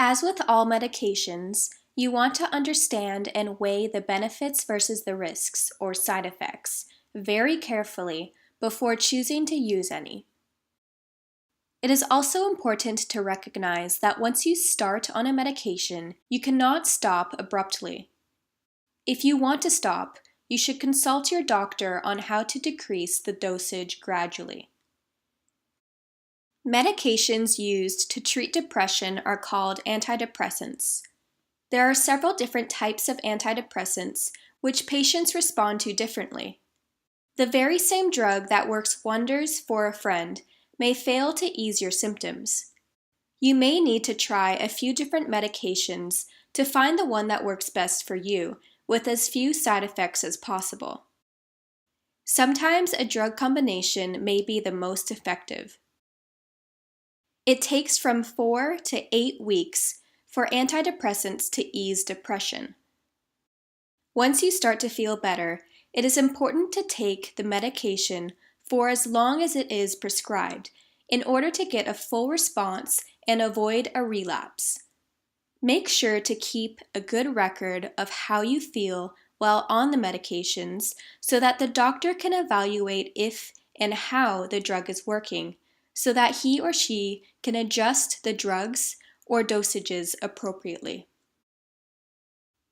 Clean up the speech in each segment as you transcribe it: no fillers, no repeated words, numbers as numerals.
As with all medications, you want to understand and weigh the benefits versus the risks, or side effects, very carefully before choosing to use any. It is also important to recognize that once you start on a medication, you cannot stop abruptly. If you want to stop, you should consult your doctor on how to decrease the dosage gradually. Medications used to treat depression are called antidepressants. There are several different types of antidepressants which patients respond to differently. The very same drug that works wonders for a friend may fail to ease your symptoms. You may need to try a few different medications to find the one that works best for you, with as few side effects as possible. Sometimes a drug combination may be the most effective. It takes from 4 to 8 weeks for antidepressants to ease depression. Once you start to feel better, it is important to take the medication for as long as it is prescribed in order to get a full response and avoid a relapse. Make sure to keep a good record of how you feel while on the medications so that the doctor can evaluate if and how the drug is working, so that he or she can adjust the drugs or dosages appropriately.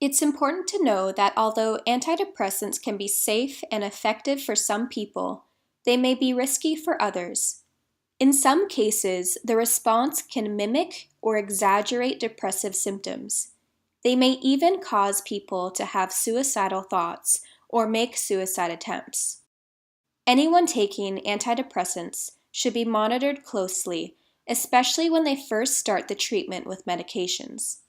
It's important to know that although antidepressants can be safe and effective for some people, they may be risky for others. In some cases, the response can mimic or exaggerate depressive symptoms. They may even cause people to have suicidal thoughts or make suicide attempts. Anyone taking antidepressants should be monitored closely, especially when they first start the treatment with medications.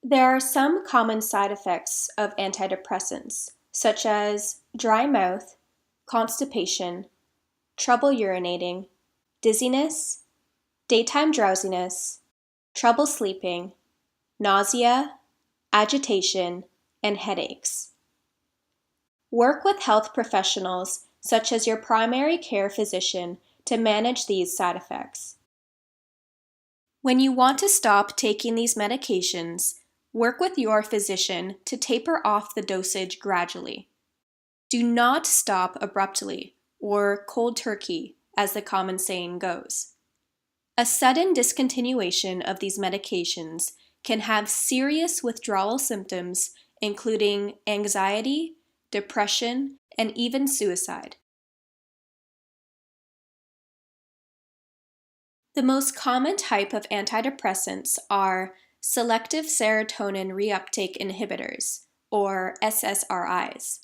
There are some common side effects of antidepressants, such as dry mouth, constipation, trouble urinating, dizziness, daytime drowsiness, trouble sleeping, nausea, agitation, and headaches. Work with health professionals, such as your primary care physician, to manage these side effects. When you want to stop taking these medications, work with your physician to taper off the dosage gradually. Do not stop abruptly, or cold turkey, as the common saying goes. A sudden discontinuation of these medications can have serious withdrawal symptoms, including anxiety, depression, and even suicide. The most common type of antidepressants are selective serotonin reuptake inhibitors, or SSRIs.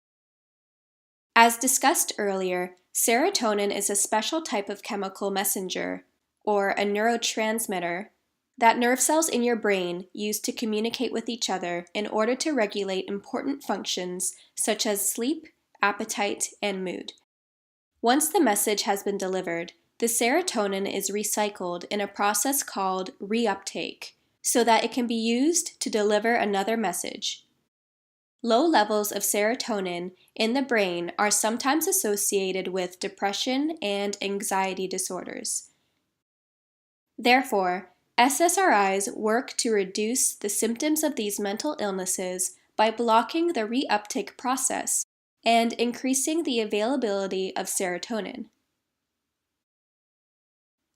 As discussed earlier, serotonin is a special type of chemical messenger, or a neurotransmitter, that nerve cells in your brain use to communicate with each other in order to regulate important functions such as sleep, appetite, and mood. Once the message has been delivered, the serotonin is recycled in a process called reuptake, so that it can be used to deliver another message. Low levels of serotonin in the brain are sometimes associated with depression and anxiety disorders. Therefore, SSRIs work to reduce the symptoms of these mental illnesses by blocking the reuptake process and increasing the availability of serotonin.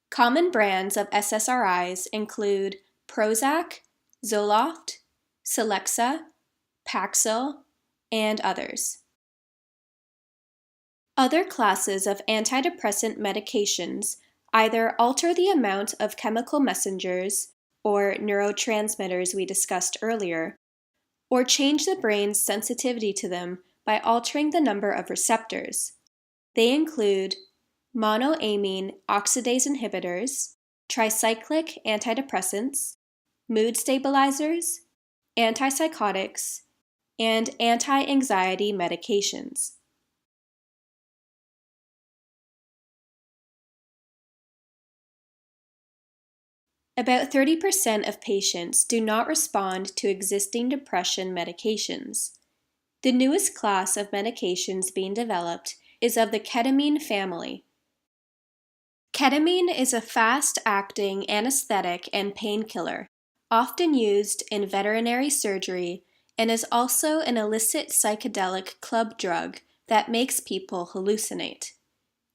Common brands of SSRIs include Prozac, Zoloft, Celexa, Paxil, and others. Other classes of antidepressant medications either alter the amount of chemical messengers, or neurotransmitters we discussed earlier, or change the brain's sensitivity to them by altering the number of receptors. They include monoamine oxidase inhibitors, tricyclic antidepressants, mood stabilizers, antipsychotics, and anti-anxiety medications. About 30% of patients do not respond to existing depression medications. The newest class of medications being developed is of the ketamine family. Ketamine is a fast-acting anesthetic and painkiller, often used in veterinary surgery, and is also an illicit psychedelic club drug that makes people hallucinate.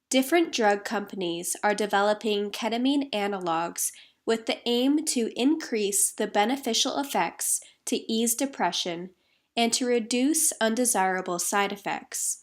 Different drug companies are developing ketamine analogs with the aim to increase the beneficial effects to ease depression and to reduce undesirable side effects.